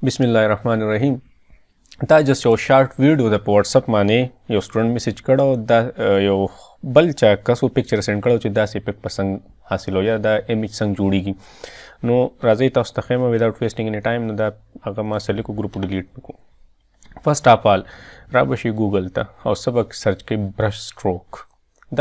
बिस्मिल्लाहिर्रहमानिर्रहीम دا جست یو شارټ ویډیو د په واتساپ باندې یو سټوډنټ میسج کړو دا یو بل چا کسو پکچر سینډ کړو چې داسې پک پسنګ حاصلو یا دا امیج څنګه جوړیږي نو راځي تاسو ته خیمه وداوت ویسټینګ اني ټایم نو دا هغه ما سلیکو ګروپ ډیلیټ وکړو فرست اف آل را بشي ګوګل ته او سبق سرچ کې برش سټروک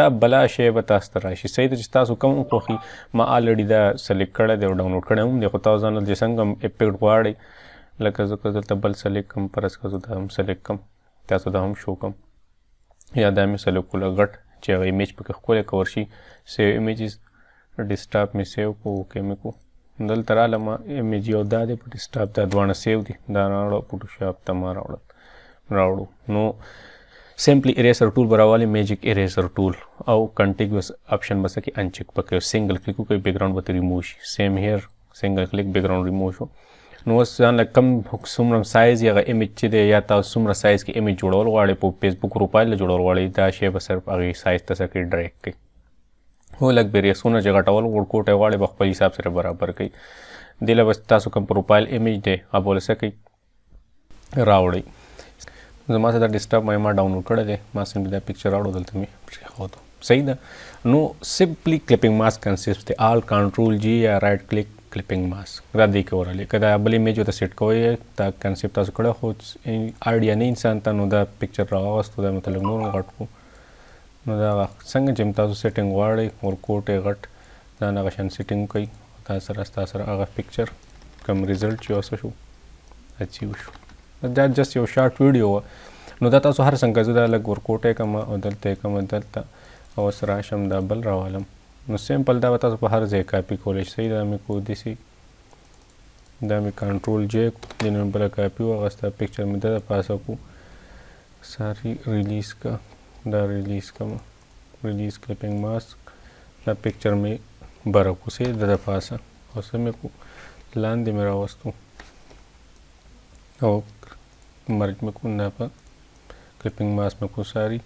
دا بلا شی به تاسو ته راشي صحیح ده چې تاسو کوم خوښي ما الریډي دا سلیکټ کړی دی او ډاونلوډ کړی هم دی خو تاسو ځان چې څنګه افیکټ غواړئ لکه زه که دلته بل سلیکټ کړم فرض کړه زه دا هم سلیکټ کړم تاسو دا هم شو کړم یا دا مې سلیکټ کړو غټ چې هغه ایمیج پکې ښکلی کور شي سیو ایمیجز ډیسکټاپ مې سیو کړو اوکې مې کړو دلته رالم ایمیج یو دا دی په ډیسکټاپ دا دواړه سیو دي دا راوړو فوټوشاپ ته ما راوړو نو سمپلی اریزر ټول به راوالي میجیک اریزر ټول او کنټیګوس آپشن به څه کې انچیک پکې سنګل کلیک وکړئ بیک ګراوند به ریموو شي سیم هیر سنګل کلیک بیک ګراوند ریموو شو نو اوس ځان له کم څومره سایز یا هغه ایمیج چې دی یا تاسو څومره سایز کې ایمیج جوړول غواړئ په فیسبوک پروفایل له جوړول غواړئ دا شی به صرف هغې سایز ته څه کوي ډریګ کوي هو لږ ویریسونه چې غټول ورکوټی غواړئ به خپل حساب سره برابر کوي دې له بس تاسو کوم پروفایل ایمیج دی هغه به له څه کوي راوړئ زما سره دا ډیسکټاپ ما ډاونلوډ کړی دی ما سمپلی دا پکچر راوړو دلته مې پرېښودو صحیح ده نو سمپلی کلپینګ ماسک کنسیپټس دی آل کنټرول جی یا رایټ کلیک کلپینګ ماسک را دی کورلی که دا بل ایمیج ورته سیټ کوئ دا کنسیپټ تاسو کړی خو آیډیا نه انسان ته نو دا پکچر راواغستو دا مې ته لږ نور غټ کړو نو دا څنګه چې تاسو سیټینګ غواړئ ورکوټ یې غټ دا هغه شان سیټینګ کوئ تا سره هغه پکچر کم ریزلټ چې اوسه شو اچیو شو دا جست یو شارټ ویډیو وه نو دا تاسو هر څنګه زه دا لږ ورکوټ یې کړم او دلته یې کړم دلته او اوس راشم دا بل راوالم نو سمپل دا به تاسو په هر ځای کاپي کولی شئ صحیح دا مې کو داسې دا مې کنټرول جی دې نه مې بله کاپي واخسته پکچر مې ده د پاسه کو ساري ریلیز کا دا ریلیز کړم ریلیز کلپینګ ماسک دا پکچر مې بره کو صحیح ده د پاسه او څه مې کو لاندې مې راوستو او مرج مې کو دا په کلپینګ ماسک مې کو ساري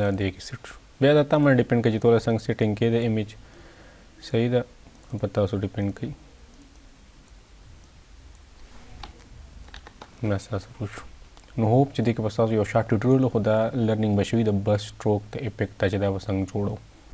دا دې کې سیټ شو بیا دا تا باندې ډیپینډ کوي چې توله څنګه سیټینګ کې د ایمیج صحیح ده په تاسو ډیپینډ کوي بس تاسو پوه شو نو هوپ چې دې کې بس تاسو یو شارټ ټیوټوریل خو دا لرنینګ به شوي د برش سټروک د افیکټ ته چې دا به څنګه جوړو